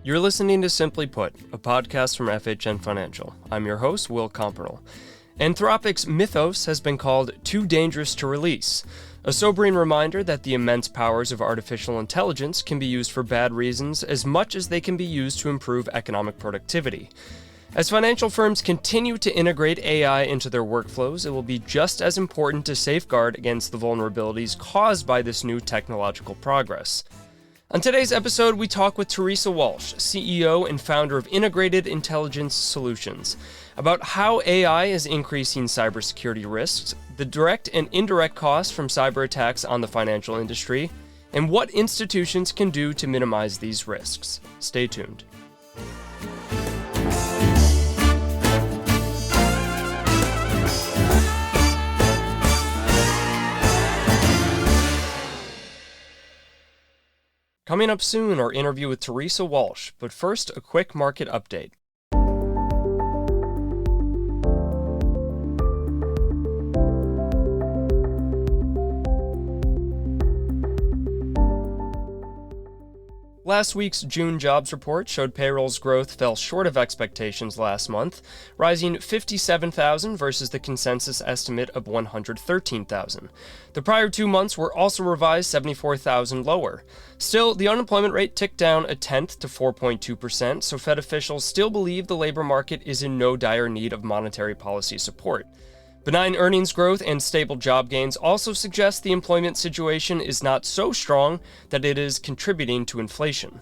You're listening to Simply Put, a podcast from FHN Financial. I'm your host, Will Compernell. Anthropic's Mythos has been called too dangerous to release, a sobering reminder that the immense powers of artificial intelligence can be used for bad reasons as much as they can be used to improve economic productivity. As financial firms continue to integrate AI into their workflows, it will be just as important to safeguard against the vulnerabilities caused by this new technological progress. On today's episode, we talk with Teresa Walsh, CEO and founder of Integrated Intelligence Solutions, about how AI is increasing cybersecurity risks, the direct and indirect costs from cyberattacks on the financial industry, and what institutions can do to minimize these risks. Stay tuned. Coming up soon, our interview with Teresa Walsh, but first, a quick market update. Last week's June jobs report showed payrolls growth fell short of expectations last month, rising 57,000 versus the consensus estimate of 113,000. The prior 2 months were also revised 74,000 lower. Still, the unemployment rate ticked down a tenth to 4.2%, so Fed officials still believe the labor market is in no dire need of monetary policy support. Benign earnings growth and stable job gains also suggest the employment situation is not so strong that it is contributing to inflation.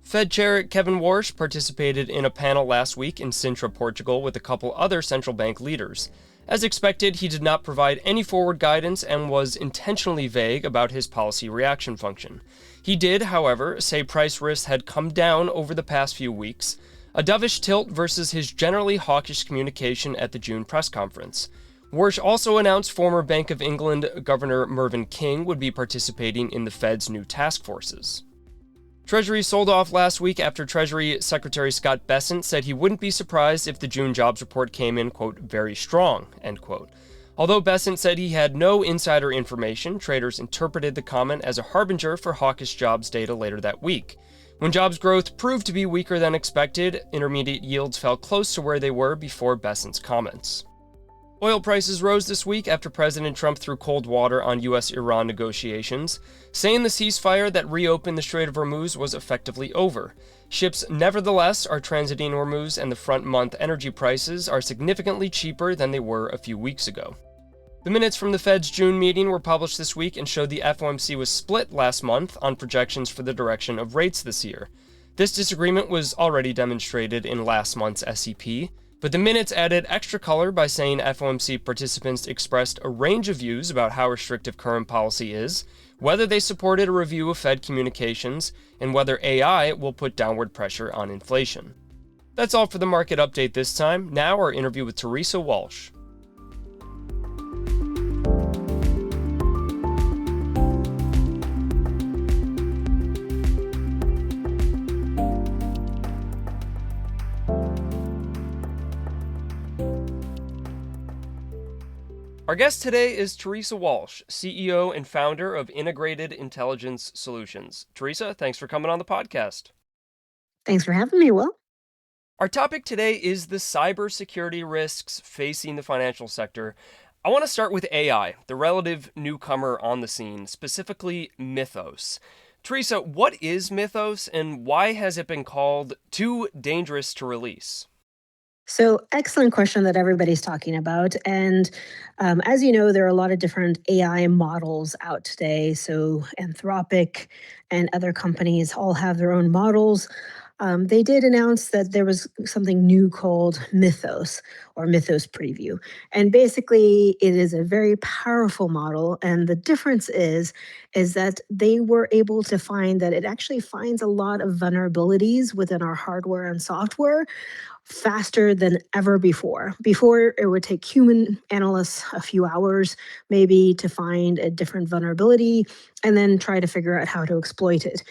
Fed Chair Kevin Warsh participated in a panel last week in Sintra, Portugal, with a couple other central bank leaders. As expected, he did not provide any forward guidance and was intentionally vague about his policy reaction function. He did, however, say price risks had come down over the past few weeks, a dovish tilt versus his generally hawkish communication at the June press conference. Warsh also announced former Bank of England Governor Mervyn King would be participating in the Fed's new task forces. Treasury sold off last week after Treasury Secretary Scott Bessent said he wouldn't be surprised if the June jobs report came in, quote, very strong, end quote. Although Bessent said he had no insider information, traders interpreted the comment as a harbinger for hawkish jobs data later that week. When jobs growth proved to be weaker than expected, intermediate yields fell close to where they were before Bessent's comments. Oil prices rose this week after President Trump threw cold water on U.S.-Iran negotiations, saying the ceasefire that reopened the Strait of Hormuz was effectively over. Ships, nevertheless, are transiting Hormuz, and the front-month energy prices are significantly cheaper than they were a few weeks ago. The minutes from the Fed's June meeting were published this week and showed the FOMC was split last month on projections for the direction of rates this year. This disagreement was already demonstrated in last month's SEP, but the minutes added extra color by saying FOMC participants expressed a range of views about how restrictive current policy is, whether they supported a review of Fed communications, and whether AI will put downward pressure on inflation. That's all for the market update this time. Now our interview with Teresa Walsh. Our guest today is Teresa Walsh, CEO and founder of Integrated Intelligence Solutions. Teresa, thanks for coming on the podcast. Thanks for having me, Will. Our topic today is the cybersecurity risks facing the financial sector. I want to start with AI, the relative newcomer on the scene, specifically Mythos. Teresa, what is Mythos and why has it been called too dangerous to release? So, excellent question that everybody's talking about. And as you know, there are a lot of different AI models out today. So, Anthropic and other companies all have their own models. They did announce that there was something new called Mythos or Mythos Preview. And basically, it is a very powerful model. And the difference is that they were able to find that it actually finds a lot of vulnerabilities within our hardware and software faster than ever before. Before, it would take human analysts a few hours maybe to find a different vulnerability and then try to figure out how to exploit it.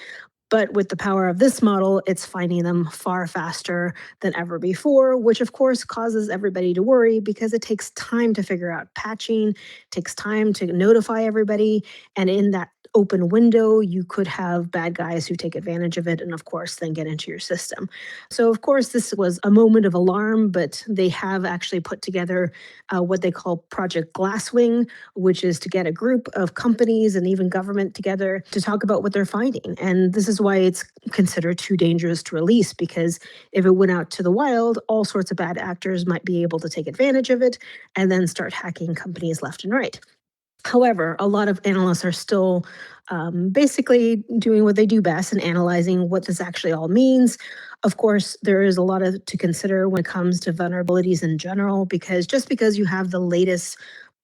But with the power of this model, it's finding them far faster than ever before, which of course causes everybody to worry because it takes time to figure out patching, takes time to notify everybody. And in that open window. You could have bad guys who take advantage of it and, of course, then get into your system. So, of course, this was a moment of alarm, but they have actually put together what they call Project Glasswing, which is to get a group of companies and even government together to talk about what they're finding. And this is why it's considered too dangerous to release, because if it went out to the wild, all sorts of bad actors might be able to take advantage of it and then start hacking companies left and right. However, a lot of analysts are still basically doing what they do best and analyzing what this actually all means. Of course, there is a lot to consider when it comes to vulnerabilities in general, because just because you have the latest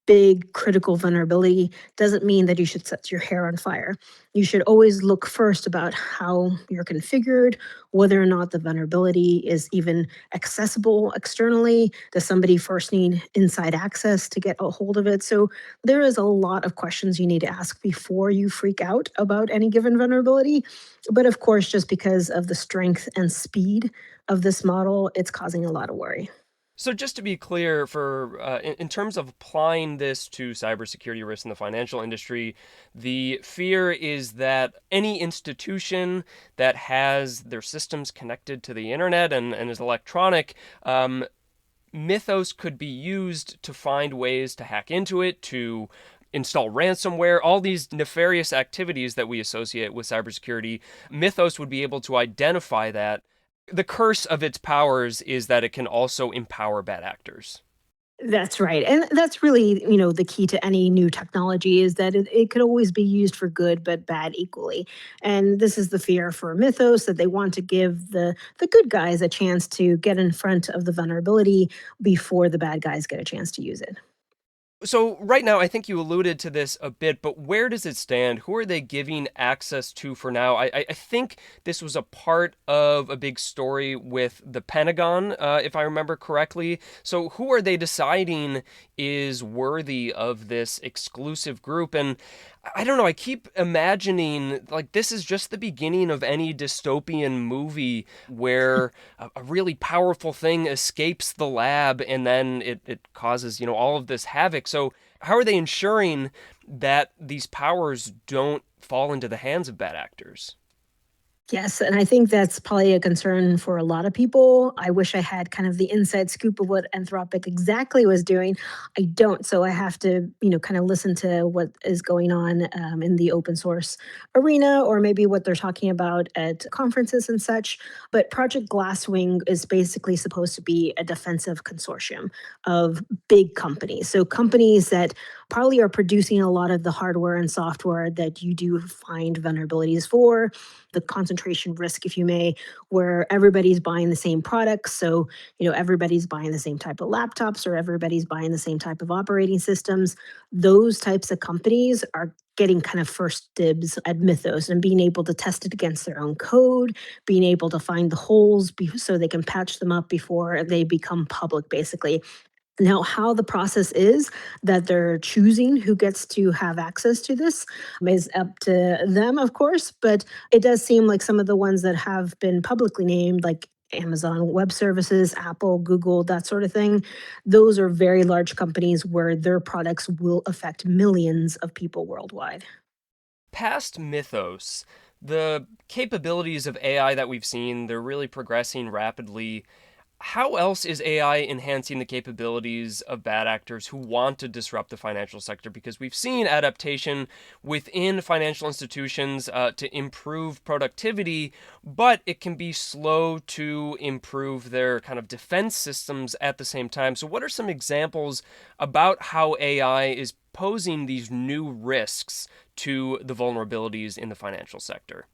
big critical vulnerability doesn't mean that you should set your hair on fire. You should always look first about how you're configured, whether or not the vulnerability is even accessible externally. Does somebody first need inside access to get a hold of it? So there is a lot of questions you need to ask before you freak out about any given vulnerability. But of course, just because of the strength and speed of this model, it's causing a lot of worry. So just to be clear, for in terms of applying this to cybersecurity risks in the financial industry, the fear is that any institution that has their systems connected to the internet and is electronic, Mythos could be used to find ways to hack into it, to install ransomware, all these nefarious activities that we associate with cybersecurity. Mythos would be able to identify that. The curse of its powers is that it can also empower bad actors. That's right. And that's really, the key to any new technology is that it could always be used for good but bad equally. And this is the fear for Mythos, that they want to give the good guys a chance to get in front of the vulnerability before the bad guys get a chance to use it. So, right now, I think you alluded to this a bit, but where does it stand? Who are they giving access to for now? I think this was a part of a big story with the Pentagon, if I remember correctly. So, who are they deciding is worthy of this exclusive group? And I don't know, I keep imagining like this is just the beginning of any dystopian movie where a really powerful thing escapes the lab and then it causes, all of this havoc. So, how are they ensuring that these powers don't fall into the hands of bad actors? Yes, and I think that's probably a concern for a lot of people. I wish I had kind of the inside scoop of what Anthropic exactly was doing. I don't, so I have to, kind of listen to what is going on in the open source arena, or maybe what they're talking about at conferences and such. But Project Glasswing is basically supposed to be a defensive consortium of big companies. So companies that probably are producing a lot of the hardware and software that you do find vulnerabilities for, the concentration risk, if you may, where everybody's buying the same products. So, everybody's buying the same type of laptops, or everybody's buying the same type of operating systems. Those types of companies are getting kind of first dibs at Mythos and being able to test it against their own code, being able to find the holes so they can patch them up before they become public, basically. Now, how the process is that they're choosing who gets to have access to this is up to them, of course, but it does seem like some of the ones that have been publicly named, like Amazon Web Services, Apple, Google, that sort of thing, those are very large companies where their products will affect millions of people worldwide. Past Mythos, the capabilities of AI that we've seen, they're really progressing rapidly. How else is AI enhancing the capabilities of bad actors who want to disrupt the financial sector? Because we've seen adaptation within financial institutions to improve productivity, but it can be slow to improve their kind of defense systems at the same time. So, what are some examples about how AI is posing these new risks to the vulnerabilities in the financial sector?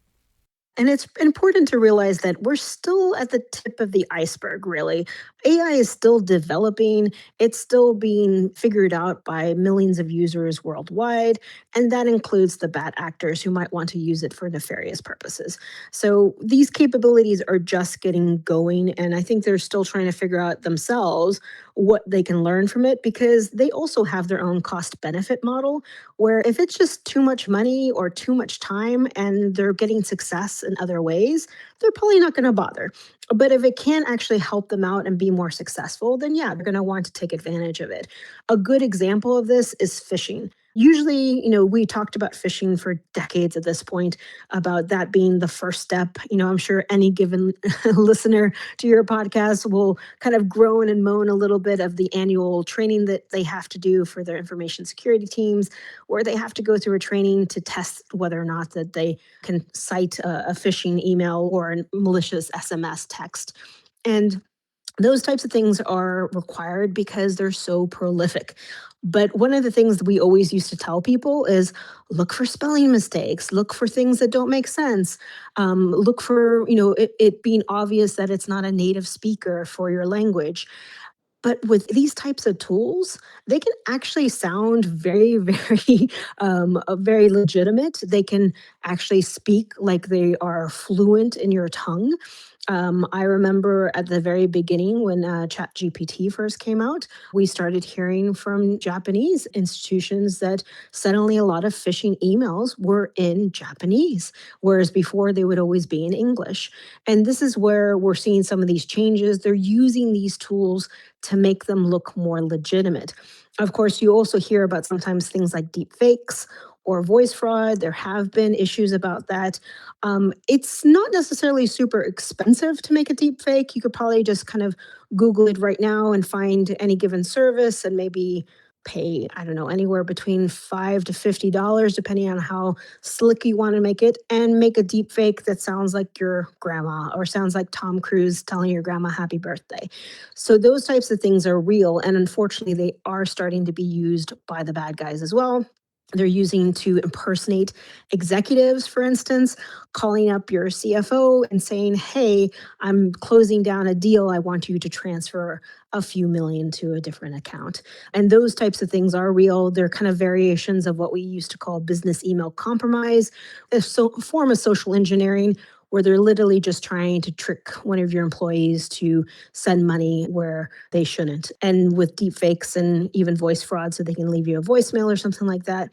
And it's important to realize that we're still at the tip of the iceberg, really. AI is still developing, it's still being figured out by millions of users worldwide. And that includes the bad actors who might want to use it for nefarious purposes. So these capabilities are just getting going. And I think they're still trying to figure out themselves what they can learn from it, because they also have their own cost benefit model, where if it's just too much money or too much time and they're getting success in other ways, they're probably not going to bother. But if it can actually help them out and be more successful, then yeah, they're going to want to take advantage of it. A good example of this is phishing. Usually, we talked about phishing for decades at this point, about that being the first step. I'm sure any given listener to your podcast will kind of groan and moan a little bit of the annual training that they have to do for their information security teams, or they have to go through a training to test whether or not that they can cite a phishing email or a malicious SMS text. And those types of things are required because they're so prolific. But one of the things that we always used to tell people is look for spelling mistakes, look for things that don't make sense, look for it being obvious that it's not a native speaker for your language. But with these types of tools, they can actually sound very, very, very legitimate. They can actually speak like they are fluent in your tongue. I remember at the very beginning when ChatGPT first came out, we started hearing from Japanese institutions that suddenly a lot of phishing emails were in Japanese, whereas before they would always be in English. And this is where we're seeing some of these changes. They're using these tools to make them look more legitimate. Of course, you also hear about sometimes things like deep fakes or voice fraud. There have been issues about that. It's not necessarily super expensive to make a deep fake. You could probably just kind of Google it right now and find any given service and maybe pay, I don't know, anywhere between $5 to $50, depending on how slick you want to make it, and make a deep fake that sounds like your grandma or sounds like Tom Cruise telling your grandma happy birthday. So those types of things are real. And unfortunately, they are starting to be used by the bad guys as well. They're using to impersonate executives, for instance, calling up your CFO and saying, hey, I'm closing down a deal. I want you to transfer a few million to a different account. And those types of things are real. They're kind of variations of what we used to call business email compromise, a form of social engineering where they're literally just trying to trick one of your employees to send money where they shouldn't. And with deep fakes and even voice fraud, so they can leave you a voicemail or something like that,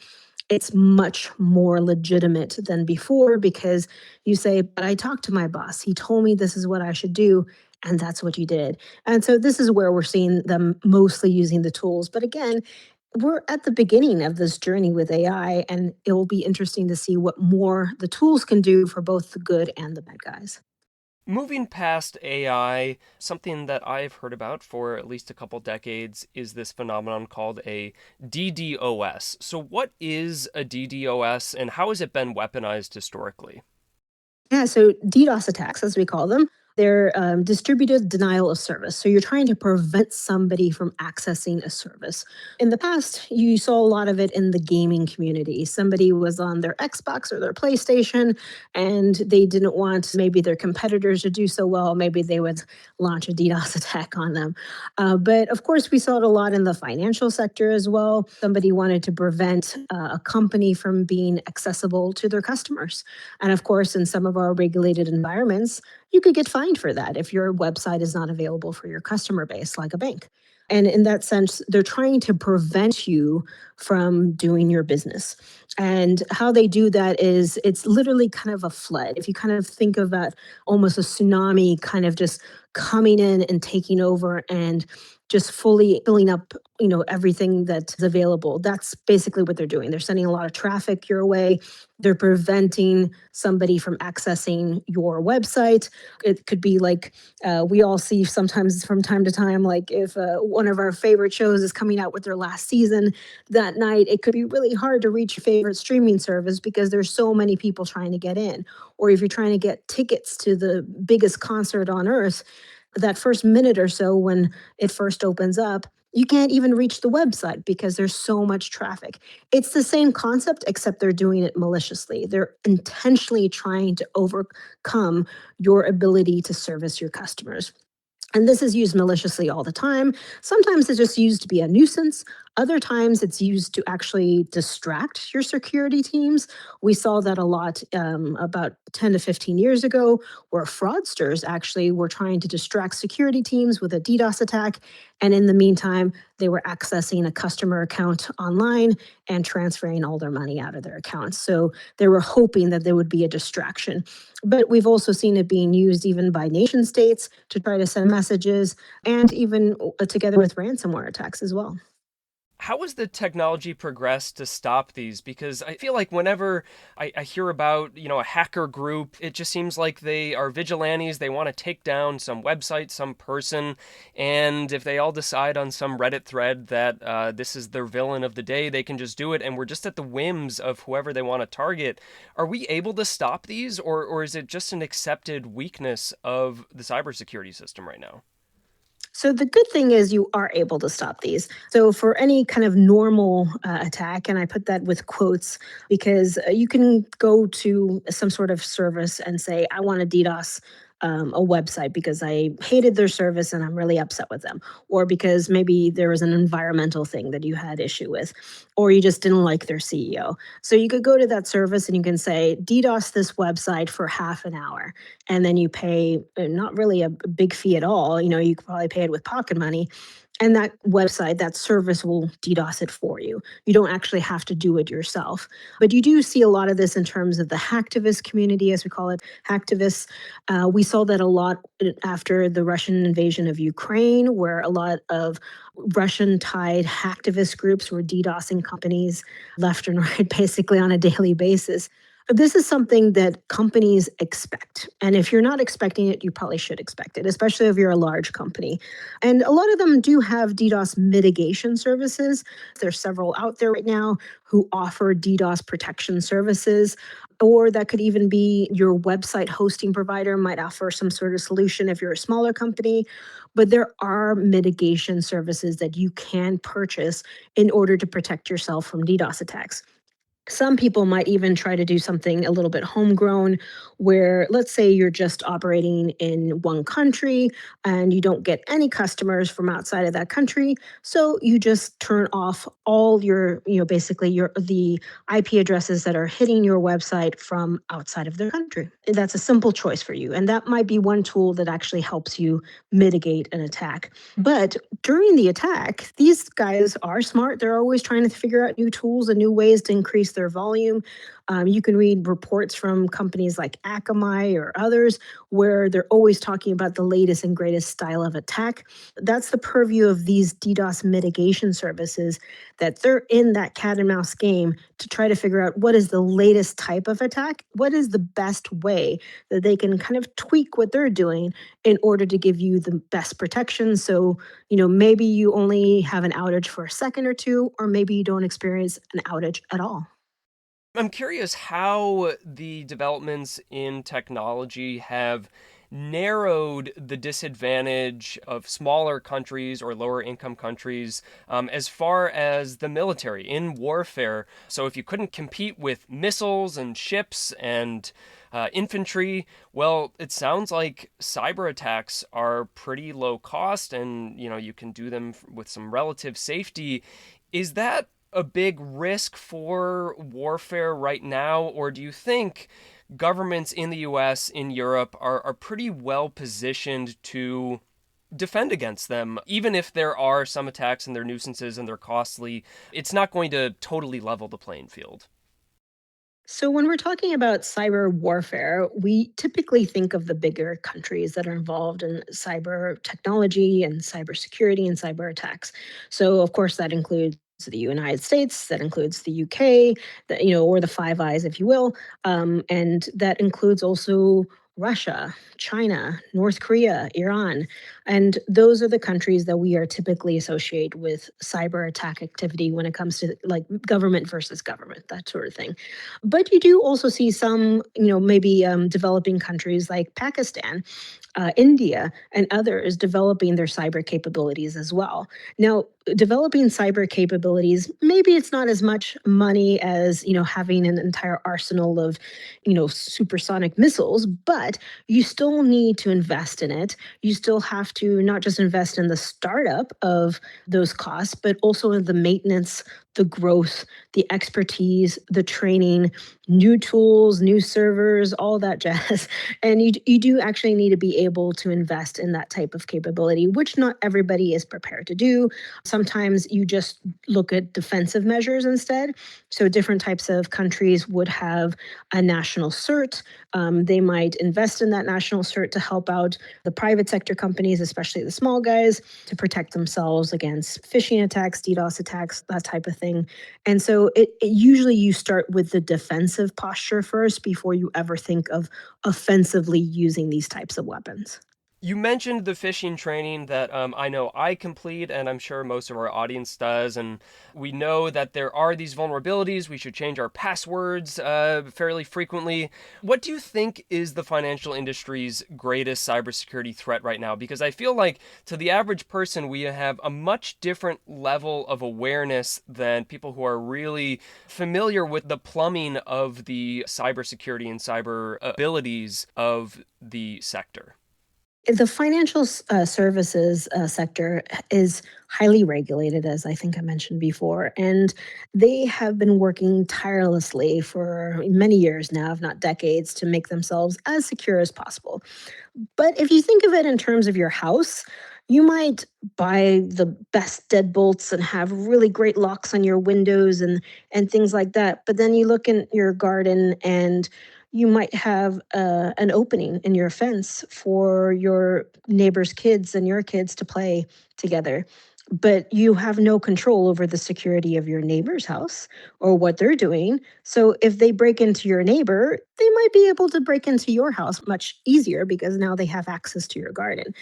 it's much more legitimate than before because you say, but I talked to my boss. He told me this is what I should do. And that's what you did. And so this is where we're seeing them mostly using the tools. But again, we're at the beginning of this journey with AI, and it will be interesting to see what more the tools can do for both the good and the bad guys. Moving past AI, something that I've heard about for at least a couple decades is this phenomenon called a DDoS. So, what is a DDoS and how has it been weaponized historically? Yeah, so DDoS attacks, as we call them, they're distributed denial of service. So you're trying to prevent somebody from accessing a service. In the past, you saw a lot of it in the gaming community. Somebody was on their Xbox or their PlayStation, and they didn't want maybe their competitors to do so well. Maybe they would launch a DDoS attack on them. But of course, we saw it a lot in the financial sector as well. Somebody wanted to prevent a company from being accessible to their customers. And of course, in some of our regulated environments, you could get fined for that if your website is not available for your customer base, like a bank. And in that sense, they're trying to prevent you from doing your business. And how they do that is it's literally kind of a flood. If you kind of think of that almost a tsunami kind of just coming in and taking over and just fully filling up, everything that's available. That's basically what they're doing. They're sending a lot of traffic your way. They're preventing somebody from accessing your website. It could be like we all see sometimes from time to time, like if one of our favorite shows is coming out with their last season that night, it could be really hard to reach your favorite streaming service because there's so many people trying to get in. Or if you're trying to get tickets to the biggest concert on earth, that first minute or so when it first opens up, you can't even reach the website because there's so much traffic. It's the same concept, except they're doing it maliciously. They're intentionally trying to overcome your ability to service your customers. And this is used maliciously all the time. Sometimes it's just used to be a nuisance. Other times it's used to actually distract your security teams. We saw that a lot about 10 to 15 years ago, where fraudsters actually were trying to distract security teams with a DDoS attack. And in the meantime, they were accessing a customer account online and transferring all their money out of their accounts. So they were hoping that there would be a distraction. But we've also seen it being used even by nation states to try to send messages and even together with ransomware attacks as well. How has the technology progressed to stop these? Because I feel like whenever I hear about, a hacker group, it just seems like they are vigilantes. They want to take down some website, some person, and if they all decide on some Reddit thread that this is their villain of the day, they can just do it, and we're just at the whims of whoever they want to target. Are we able to stop these, or is it just an accepted weakness of the cybersecurity system right now? So the good thing is you are able to stop these. So for any kind of normal attack, and I put that with quotes because you can go to some sort of service and say, I want to DDoS a website because I hated their service and I'm really upset with them, or because maybe there was an environmental thing that you had issue with, or you just didn't like their CEO. So you could go to that service and you can say, DDoS this website for half an hour, and then you pay not really a big fee at all. You could probably pay it with pocket money, and that website, that service will DDoS it for you. You don't actually have to do it yourself. But you do see a lot of this in terms of the hacktivist community, as we call it, hacktivists. We saw that a lot after the Russian invasion of Ukraine, where a lot of Russian tied hacktivist groups were DDoSing companies left and right, basically on a daily basis. This is something that companies expect. And if you're not expecting it, you probably should expect it, especially if you're a large company. And a lot of them do have DDoS mitigation services. There's several out there right now who offer DDoS protection services. Or that could even be your website hosting provider might offer some sort of solution if you're a smaller company. But there are mitigation services that you can purchase in order to protect yourself from DDoS attacks. Some people might even try to do something a little bit homegrown, where let's say you're just operating in one country and you don't get any customers from outside of that country. So you just turn off all your, basically the IP addresses that are hitting your website from outside of the country. That's a simple choice for you. And that might be one tool that actually helps you mitigate an attack. But during the attack, these guys are smart. They're always trying to figure out new tools and new ways to increase their volume. You can read reports from companies like Akamai or others where they're always talking about the latest and greatest style of attack. That's the purview of these DDoS mitigation services, that they're in that cat and mouse game to try to figure out what is the latest type of attack, what is the best way that they can kind of tweak what they're doing in order to give you the best protection. So, maybe you only have an outage for a second or two, or maybe you don't experience an outage at all. I'm curious how the developments in technology have narrowed the disadvantage of smaller countries or lower income countries as far as the military in warfare. So, if you couldn't compete with missiles and ships and infantry, well, it sounds like cyber attacks are pretty low cost and you can do them with some relative safety. Is that a big risk for warfare right now, or do you think governments in the US, in Europe, are pretty well positioned to defend against them? Even if there are some attacks and they're nuisances and they're costly, it's not going to totally level the playing field. So, when we're talking about cyber warfare, we typically think of the bigger countries that are involved in cyber technology and cybersecurity and cyber attacks. So, of course, that includes the United States, that includes the UK, or the Five Eyes, if you will, and that includes also Russia, China, North Korea, Iran, and those are the countries that we are typically associate with cyber attack activity when it comes to like government versus government, that sort of thing. But you do also see some, maybe developing countries like Pakistan, India, and others developing their cyber capabilities as well. Now, developing cyber capabilities, maybe it's not as much money as, having an entire arsenal of, supersonic missiles, but you still need to invest in it. You still have to not just invest in the startup of those costs, but also in the maintenance the growth, the expertise, the training, new tools, new servers, all that jazz. And you do actually need to be able to invest in that type of capability, which not everybody is prepared to do. Sometimes you just look at defensive measures instead. So different types of countries would have a national cert. They might invest in that national cert to help out the private sector companies, especially the small guys, to protect themselves against phishing attacks, DDoS attacks, that type of thing. And so it usually you start with the defensive posture first before you ever think of offensively using these types of weapons. You mentioned the phishing training that I know I complete, and I'm sure most of our audience does. And we know that there are these vulnerabilities. We should change our passwords fairly frequently. What do you think is the financial industry's greatest cybersecurity threat right now? Because I feel like to the average person, we have a much different level of awareness than people who are really familiar with the plumbing of the cybersecurity and cyber abilities of the sector. The financial services sector is highly regulated, as I think I mentioned before, and they have been working tirelessly for many years now, if not decades, to make themselves as secure as possible. But if you think of it in terms of your house, you might buy the best deadbolts and have really great locks on your windows and things like that. But then you look in your garden and you might have an opening in your fence for your neighbor's kids and your kids to play together. But you have no control over the security of your neighbor's house or what they're doing. So if they break into your neighbor, they might be able to break into your house much easier because now they have access to your garden.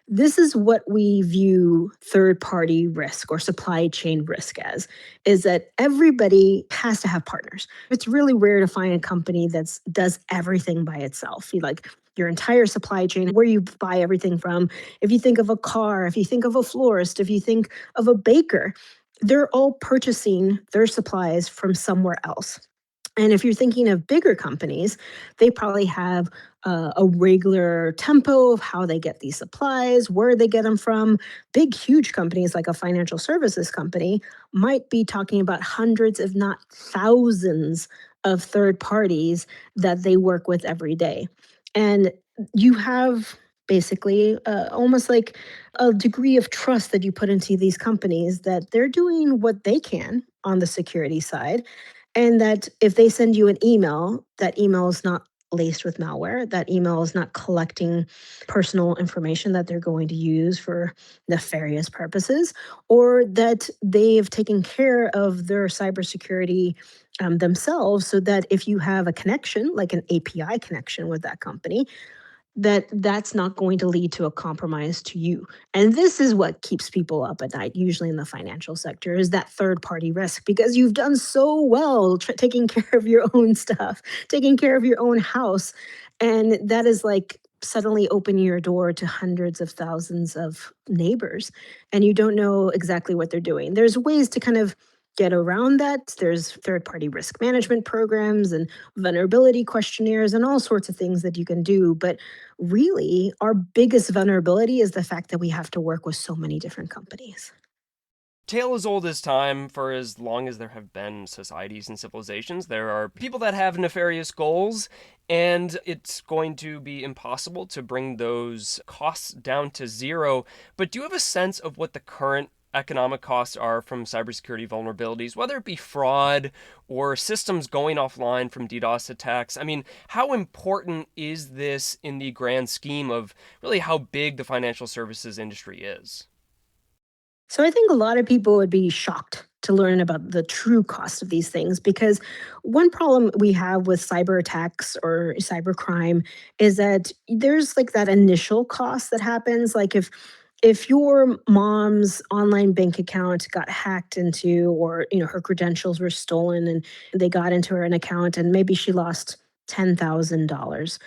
This is what we view third party risk or supply chain risk as, is that everybody has to have partners. It's really rare to find a company that does everything by itself. You like your entire supply chain, where you buy everything from. If you think of a car, if you think of a florist, if you think of a baker, they're all purchasing their supplies from somewhere else. And if you're thinking of bigger companies, they probably have a regular tempo of how they get these supplies, where they get them from. Big, huge companies like a financial services company might be talking about hundreds, if not thousands, of third parties that they work with every day. And you have basically almost like a degree of trust that you put into these companies that they're doing what they can on the security side, and that if they send you an email, that email is not laced with malware. That email is not collecting personal information that they're going to use for nefarious purposes, or that they've taken care of their cybersecurity themselves so that if you have a connection, like an API connection with that company, that's not going to lead to a compromise to you. And this is what keeps people up at night, usually in the financial sector, is that third party risk because you've done so well taking care of your own stuff, taking care of your own house. And that is like suddenly opening your door to hundreds of thousands of neighbors, and you don't know exactly what they're doing. There's ways to kind of get around that. There's third party risk management programs and vulnerability questionnaires and all sorts of things that you can do. But really, our biggest vulnerability is the fact that we have to work with so many different companies. Tale as old as time. For as long as there have been societies and civilizations, there are people that have nefarious goals, and it's going to be impossible to bring those costs down to zero. But do you have a sense of what the current economic costs are from cybersecurity vulnerabilities, whether it be fraud or systems going offline from DDoS attacks? I mean, how important is this in the grand scheme of really how big the financial services industry is? So I think a lot of people would be shocked to learn about the true cost of these things because one problem we have with cyber attacks or cybercrime is that there's like that initial cost that happens. Like if your mom's online bank account got hacked into, or her credentials were stolen and they got into her an account and maybe she lost $10,000.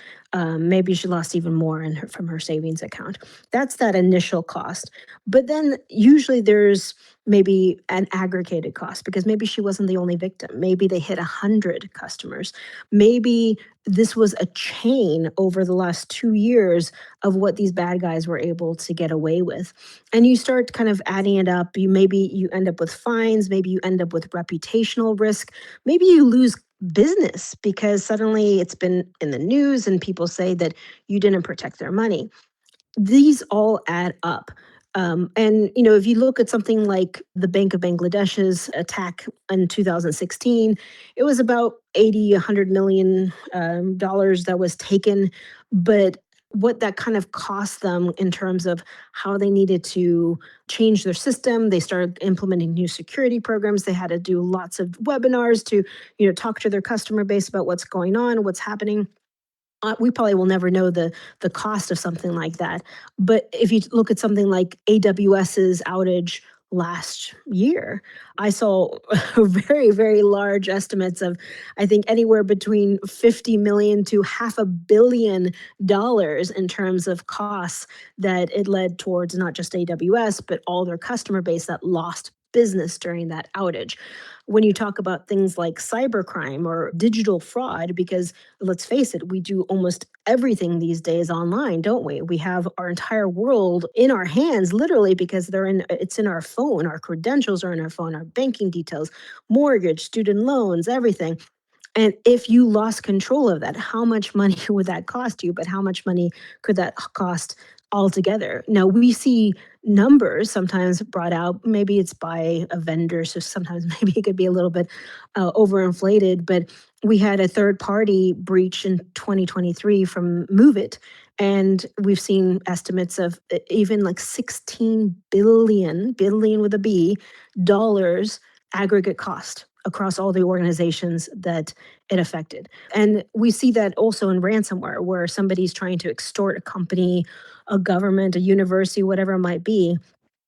Maybe she lost even more from her savings account. That's that initial cost. But then usually there's maybe an aggregated cost because maybe she wasn't the only victim. Maybe they hit 100 customers. Maybe this was a chain over the last 2 years of what these bad guys were able to get away with. And you start kind of adding it up. You end up with fines, maybe you end up with reputational risk, maybe you lose business because suddenly it's been in the news and people say that you didn't protect their money. These all add up. And if you look at something like the Bank of Bangladesh's attack in 2016, it was about 80, $100 million dollars that was taken. But what that kind of cost them in terms of how they needed to change their system, they started implementing new security programs. They had to do lots of webinars to, talk to their customer base about what's going on, what's happening. We probably will never know the cost of something like that. But if you look at something like AWS's outage last year, I saw very, very large estimates of, I think, anywhere between 50 million to $500 million in terms of costs that it led towards not just AWS, but all their customer base that lost business during that outage. When you talk about things like cybercrime or digital fraud, because let's face it, we do almost everything these days online, don't we? We have our entire world in our hands, literally, because it's in our phone. Our credentials are in our phone, our banking details, mortgage, student loans, everything. And if you lost control of that, how much money would that cost you? But how much money could that cost altogether? Now, we see numbers sometimes brought out. Maybe it's by a vendor, so sometimes maybe it could be a little bit overinflated. But we had a third party breach in 2023 from Move It. And we've seen estimates of even like 16 billion with a B, dollars aggregate cost across all the organizations that it affected. And we see that also in ransomware, where somebody's trying to extort a company, a government, a university, whatever it might be.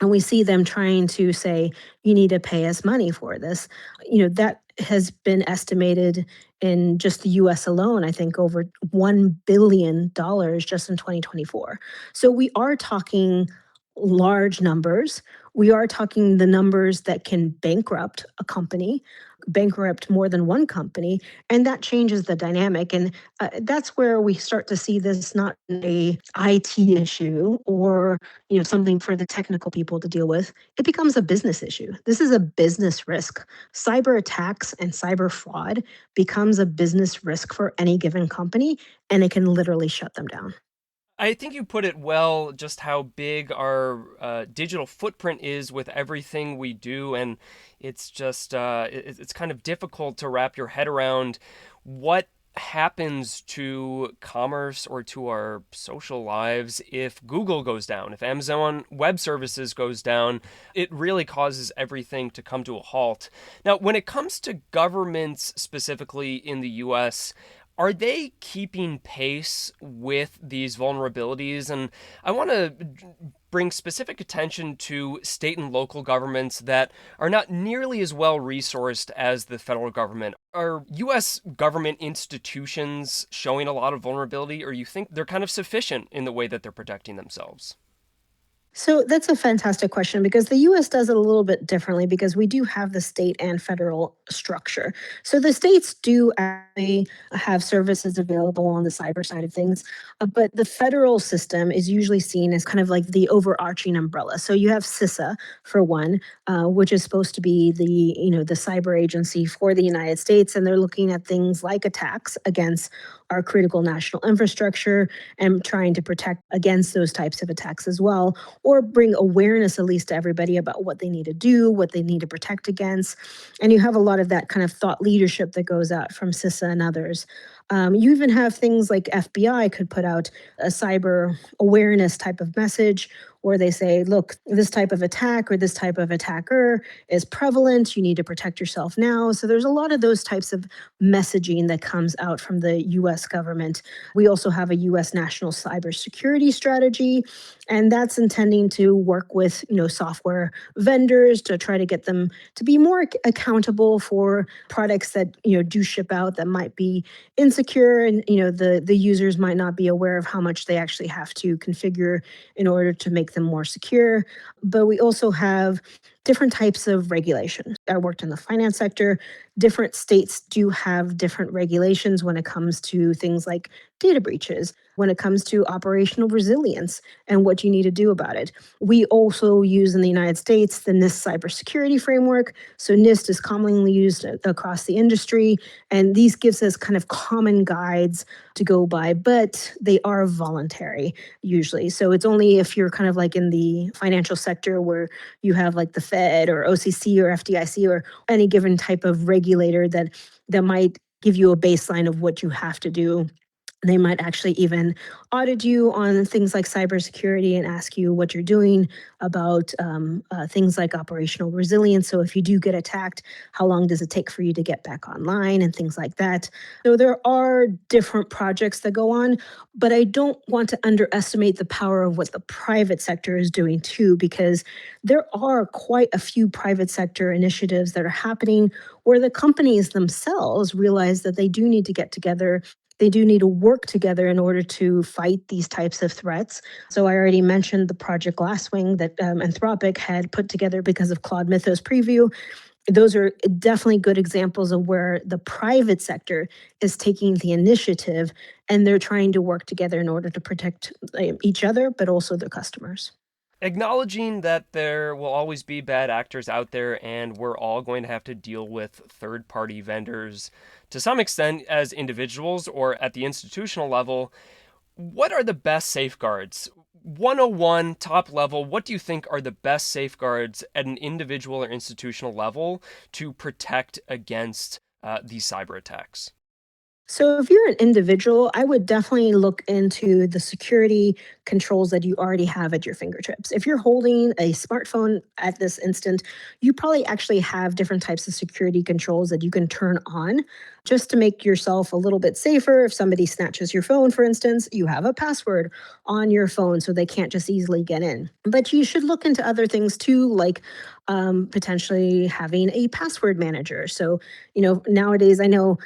And we see them trying to say, you need to pay us money for this. That has been estimated in just the US alone, I think over $1 billion just in 2024. So we are talking large numbers. We are talking the numbers that can bankrupt a company, bankrupt more than one company, and that changes the dynamic. And that's where we start to see this not a IT issue or something for the technical people to deal with. It becomes a business issue. This is a business risk. Cyber attacks and cyber fraud becomes a business risk for any given company, and it can literally shut them down. I think you put it well, just how big our digital footprint is with everything we do. And it's just, it's kind of difficult to wrap your head around what happens to commerce or to our social lives if Google goes down, if Amazon Web Services goes down. It really causes everything to come to a halt. Now, when it comes to governments specifically in the US, are they keeping pace with these vulnerabilities? And I want to bring specific attention to state and local governments that are not nearly as well resourced as the federal government. Are US government institutions showing a lot of vulnerability, or you think they're kind of sufficient in the way that they're protecting themselves? So that's a fantastic question because the US does it a little bit differently because we do have the state and federal structure. So the states do actually have services available on the cyber side of things, but the federal system is usually seen as kind of like the overarching umbrella. So you have CISA for one, which is supposed to be the cyber agency for the United States, and they're looking at things like attacks against our critical national infrastructure and trying to protect against those types of attacks as well, or bring awareness at least to everybody about what they need to do, what they need to protect against. And you have a lot of that kind of thought leadership that goes out from CISA and others. You even have things like FBI could put out a cyber awareness type of message, where they say, look, this type of attack or this type of attacker is prevalent. You need to protect yourself now. So there's a lot of those types of messaging that comes out from the US government. We also have a US national cybersecurity strategy, and that's intending to work with, software vendors to try to get them to be more accountable for products that, do ship out that might be insecure, and the users might not be aware of how much they actually have to configure in order to make them more secure. But we also have different types of regulation. I worked in the finance sector. Different states do have different regulations when it comes to things like data breaches, when it comes to operational resilience and what you need to do about it. We also use in the United States the NIST cybersecurity framework. So NIST is commonly used across the industry, and these gives us kind of common guides to go by, but they are voluntary usually. So it's only if you're kind of like in the financial sector where you have like the Fed or OCC or FDIC or any given type of regulator that might give you a baseline of what you have to do. They might actually even audit you on things like cybersecurity and ask you what you're doing about things like operational resilience. So if you do get attacked, how long does it take for you to get back online and things like that? So there are different projects that go on, but I don't want to underestimate the power of what the private sector is doing too, because there are quite a few private sector initiatives that are happening where the companies themselves realize that they do need to get together. They do need to work together in order to fight these types of threats. So I already mentioned the Project Glasswing that Anthropic had put together because of Claude Mythos preview. Those are definitely good examples of where the private sector is taking the initiative and they're trying to work together in order to protect each other, but also their customers. Acknowledging that there will always be bad actors out there and we're all going to have to deal with third party vendors to some extent as individuals or at the institutional level, what are the best safeguards? 101 top level, what do you think are the best safeguards at an individual or institutional level to protect against these cyber attacks? So if you're an individual, I would definitely look into the security controls that you already have at your fingertips. If you're holding a smartphone at this instant, you probably actually have different types of security controls that you can turn on just to make yourself a little bit safer. If somebody snatches your phone, for instance, you have a password on your phone so they can't just easily get in. But you should look into other things too, like potentially having a password manager. So, nowadays I know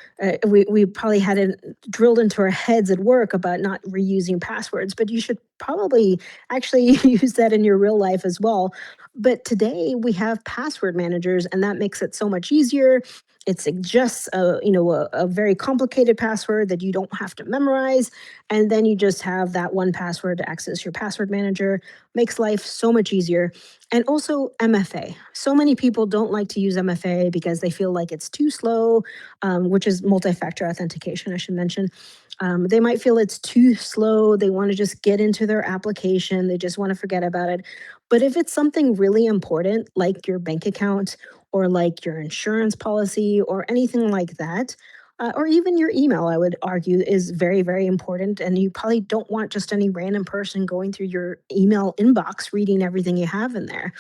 we probably had it drilled into our heads at work about not reusing passwords, but you should probably actually use that in your real life as well. But today we have password managers, and that makes it so much easier. It suggests a very complicated password that you don't have to memorize, and then you just have that one password to access your password manager. Makes life so much easier. And also MFA. So many people don't like to use MFA because they feel like it's too slow, which is multi-factor authentication, I should mention. They might feel it's too slow. They want to just get into their application. They just want to forget about it. But if it's something really important, like your bank account or like your insurance policy or anything like that, or even your email, I would argue, is very, very important. And you probably don't want just any random person going through your email inbox reading everything you have in there.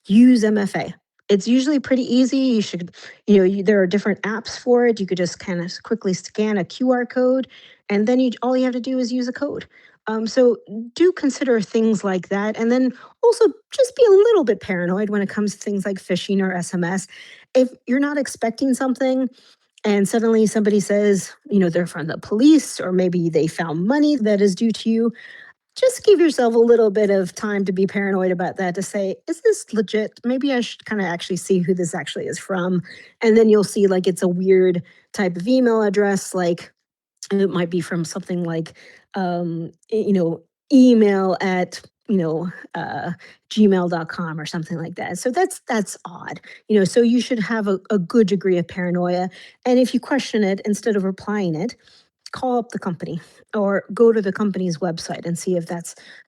Use MFA. It's usually pretty easy. You should, there are different apps for it. You could just kind of quickly scan a QR code, and then all you have to do is use a code. So do consider things like that, and then also just be a little bit paranoid when it comes to things like phishing or SMS. If you're not expecting something, and suddenly somebody says, they're from the police, or maybe they found money that is due to you, just give yourself a little bit of time to be paranoid about that, to say, is this legit? Maybe I should kind of actually see who this actually is from. And then you'll see like it's a weird type of email address, like it might be from something like, email at, gmail.com or something like that. So that's odd. So you should have a good degree of paranoia. And if you question it, instead of replying it, call up the company or go to the company's website and see if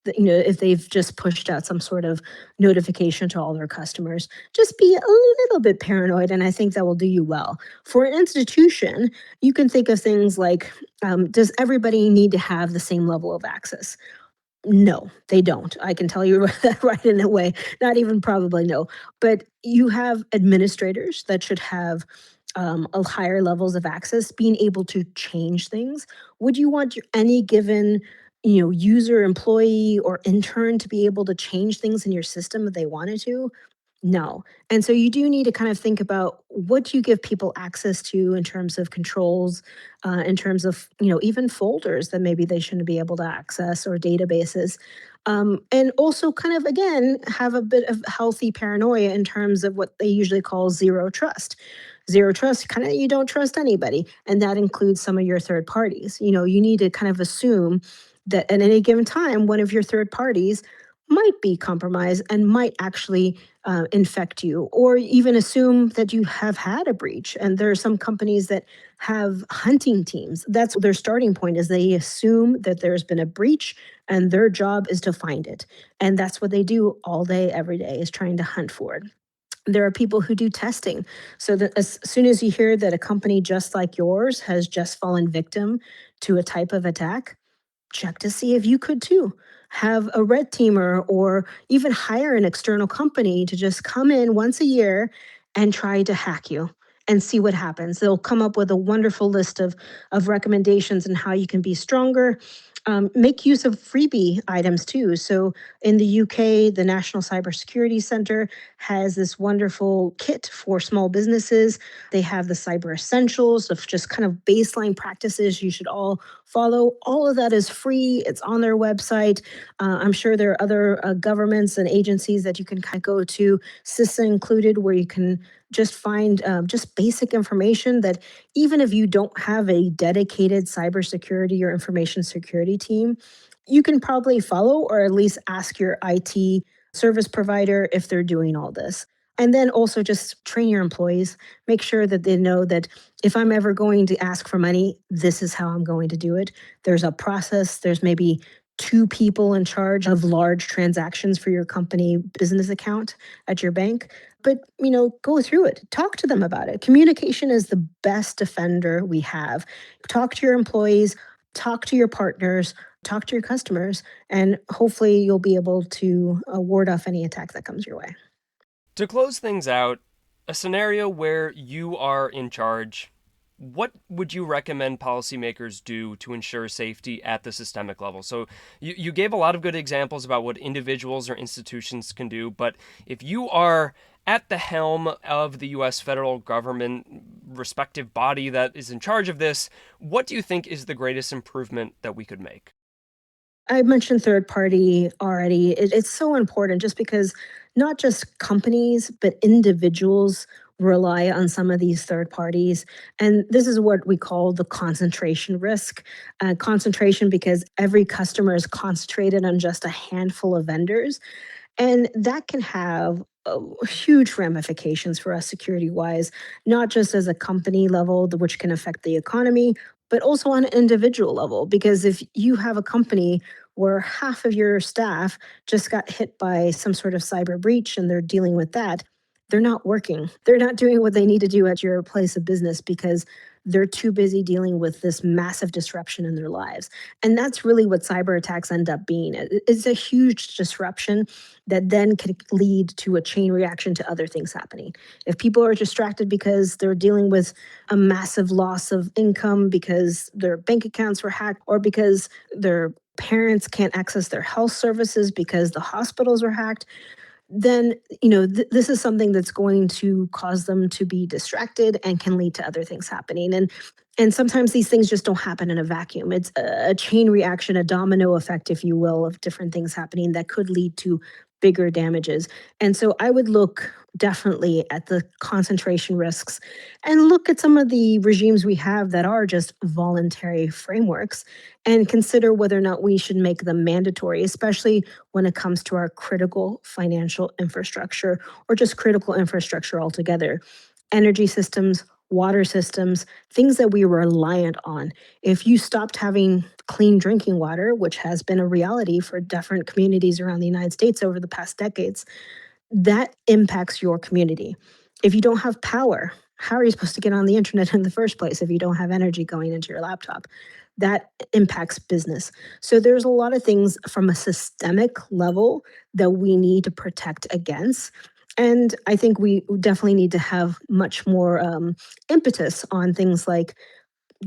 if they've just pushed out some sort of notification to all their customers. Just be a little bit paranoid, and I think that will do you well. For an institution, you can think of things like, does everybody need to have the same level of access? No, they don't. I can tell you that right in a way. Not even probably no. But you have administrators that should have a higher levels of access, being able to change things. Would you want any given user, employee, or intern to be able to change things in your system if they wanted to? No. And so you do need to kind of think about what do you give people access to in terms of controls, in terms of, even folders that maybe they shouldn't be able to access or databases. And also kind of, again, have a bit of healthy paranoia in terms of what they usually call zero trust. Zero trust, kind of, you don't trust anybody. And that includes some of your third parties. You need to kind of assume that at any given time, one of your third parties might be compromised and might actually infect you, or even assume that you have had a breach. And there are some companies that have hunting teams. That's their starting point, is they assume that there's been a breach and their job is to find it. And that's what they do all day, every day, is trying to hunt for it. There are people who do testing. So that as soon as you hear that a company just like yours has just fallen victim to a type of attack, check to see if you could too. Have a red teamer or even hire an external company to just come in once a year and try to hack you and see what happens. They'll come up with a wonderful list of recommendations and how you can be stronger. Make use of freebie items too. So in the UK, the National Cybersecurity Center has this wonderful kit for small businesses. They have the cyber essentials of just kind of baseline practices you should all follow. All of that is free. It's on their website. I'm sure there are other governments and agencies that you can kind of go to, CISA included, where you can just find just basic information that even if you don't have a dedicated cybersecurity or information security team, you can probably follow or at least ask your IT service provider if they're doing all this. And then also just train your employees, make sure that they know that if I'm ever going to ask for money, this is how I'm going to do it. There's a process, there's maybe two people in charge of large transactions for your company business account at your bank. But, go through it, talk to them about it. Communication is the best defender we have. Talk to your employees, talk to your partners, talk to your customers, and hopefully you'll be able to ward off any attack that comes your way. To close things out, a scenario where you are in charge, what would you recommend policymakers do to ensure safety at the systemic level? So you gave a lot of good examples about what individuals or institutions can do, but if you are at the helm of the US federal government, respective body that is in charge of this, what do you think is the greatest improvement that we could make? I mentioned third party already. It's so important just because not just companies, but individuals rely on some of these third parties. And this is what we call the concentration risk. Concentration because every customer is concentrated on just a handful of vendors. And that can have huge ramifications for us security wise, not just as a company level, which can affect the economy, but also on an individual level. Because if you have a company where half of your staff just got hit by some sort of cyber breach and they're dealing with that, they're not working. They're not doing what they need to do at your place of business because they're too busy dealing with this massive disruption in their lives. And that's really what cyber attacks end up being. It's a huge disruption that then can lead to a chain reaction to other things happening. If people are distracted because they're dealing with a massive loss of income because their bank accounts were hacked or because their parents can't access their health services because the hospitals were hacked, then this is something that's going to cause them to be distracted and can lead to other things happening. And sometimes these things just don't happen in a vacuum. It's a chain reaction, a domino effect, if you will, of different things happening that could lead to bigger damages. And so I would look definitely at the concentration risks and look at some of the regimes we have that are just voluntary frameworks and consider whether or not we should make them mandatory, especially when it comes to our critical financial infrastructure or just critical infrastructure altogether. Energy systems, water systems, things that we are reliant on. If you stopped having clean drinking water, which has been a reality for different communities around the United States over the past decades, that impacts your community. If you don't have power, how are you supposed to get on the internet in the first place if you don't have energy going into your laptop? that impacts business. So there's a lot of things from a systemic level that we need to protect against. And I think we definitely need to have much more impetus on things like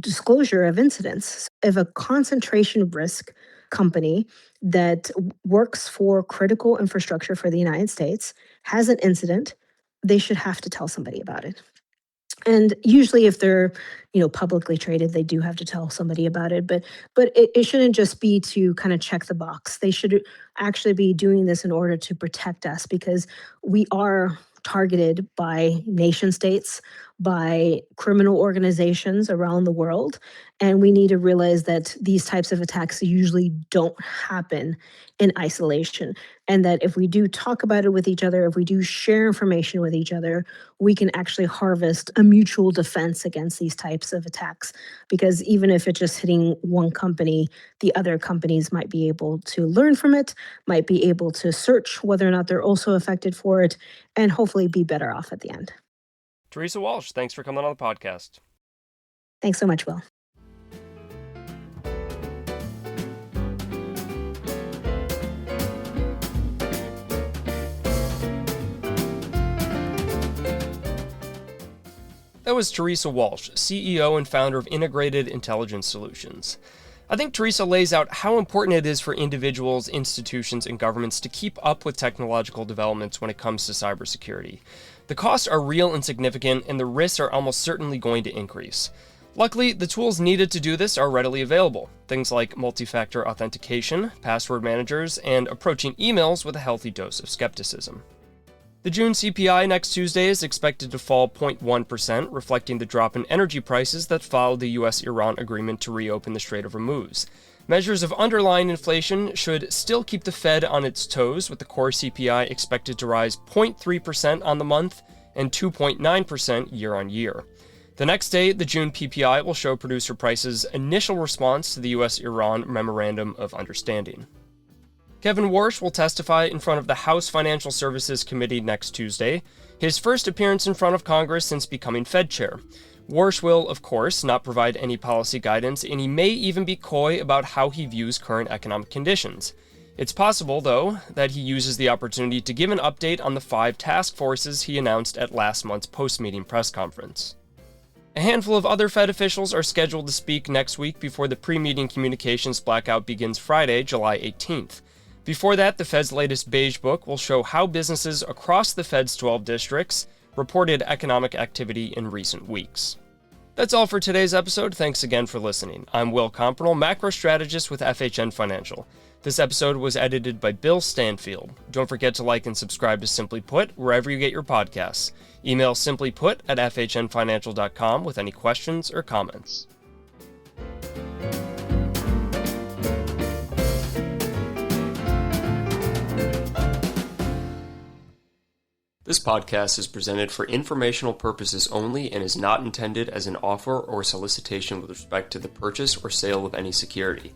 disclosure of incidents. If a concentration risk company that works for critical infrastructure for the United States has an incident, they should have to tell somebody about it. And usually if they're, publicly traded, they do have to tell somebody about it. But it shouldn't just be to kind of check the box. They should actually be doing this in order to protect us because we are targeted by nation states, by criminal organizations around the world. And we need to realize that these types of attacks usually don't happen in isolation. And that if we do talk about it with each other, if we do share information with each other, we can actually harvest a mutual defense against these types of attacks. Because even if it's just hitting one company, the other companies might be able to learn from it, might be able to search whether or not they're also affected for it, and hopefully be better off at the end. Teresa Walsh, thanks for coming on the podcast. Thanks so much, Will. That was Teresa Walsh, CEO and founder of Integrated Intelligence Solutions. I think Teresa lays out how important it is for individuals, institutions, and governments to keep up with technological developments when it comes to cybersecurity. The costs are real and significant, and the risks are almost certainly going to increase. Luckily, the tools needed to do this are readily available. Things like multi-factor authentication, password managers, and approaching emails with a healthy dose of skepticism. The June CPI next Tuesday is expected to fall 0.1%, reflecting the drop in energy prices that followed the U.S.-Iran agreement to reopen the Strait of Hormuz. Measures of underlying inflation should still keep the Fed on its toes, with the core CPI expected to rise 0.3% on the month and 2.9% year-on-year. The next day, the June PPI will show producer prices' initial response to the U.S.-Iran Memorandum of Understanding. Kevin Warsh will testify in front of the House Financial Services Committee next Tuesday, his first appearance in front of Congress since becoming Fed chair. Warsh will, of course, not provide any policy guidance, and he may even be coy about how he views current economic conditions. It's possible, though, that he uses the opportunity to give an update on the 5 task forces he announced at last month's post-meeting press conference. A handful of other Fed officials are scheduled to speak next week before the pre-meeting communications blackout begins Friday, July 18th. Before that, the Fed's latest Beige Book will show how businesses across the Fed's 12 districts reported economic activity in recent weeks. That's all for today's episode. Thanks again for listening. I'm Will Compernell, macro strategist with FHN Financial. This episode was edited by Bill Stanfield. Don't forget to like and subscribe to Simply Put wherever you get your podcasts. Email simplyput@fhnfinancial.com with any questions or comments. This podcast is presented for informational purposes only and is not intended as an offer or solicitation with respect to the purchase or sale of any security.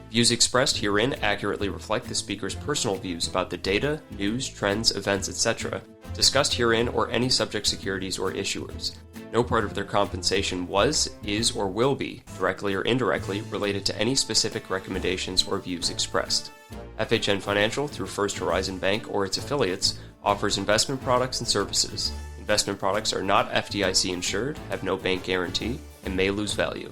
Views expressed herein accurately reflect the speaker's personal views about the data, news, trends, events, etc. discussed herein or any subject securities or issuers. No part of their compensation was, is, or will be, directly or indirectly, related to any specific recommendations or views expressed. FHN Financial, through First Horizon Bank or its affiliates, offers investment products and services. Investment products are not FDIC insured, have no bank guarantee, and may lose value.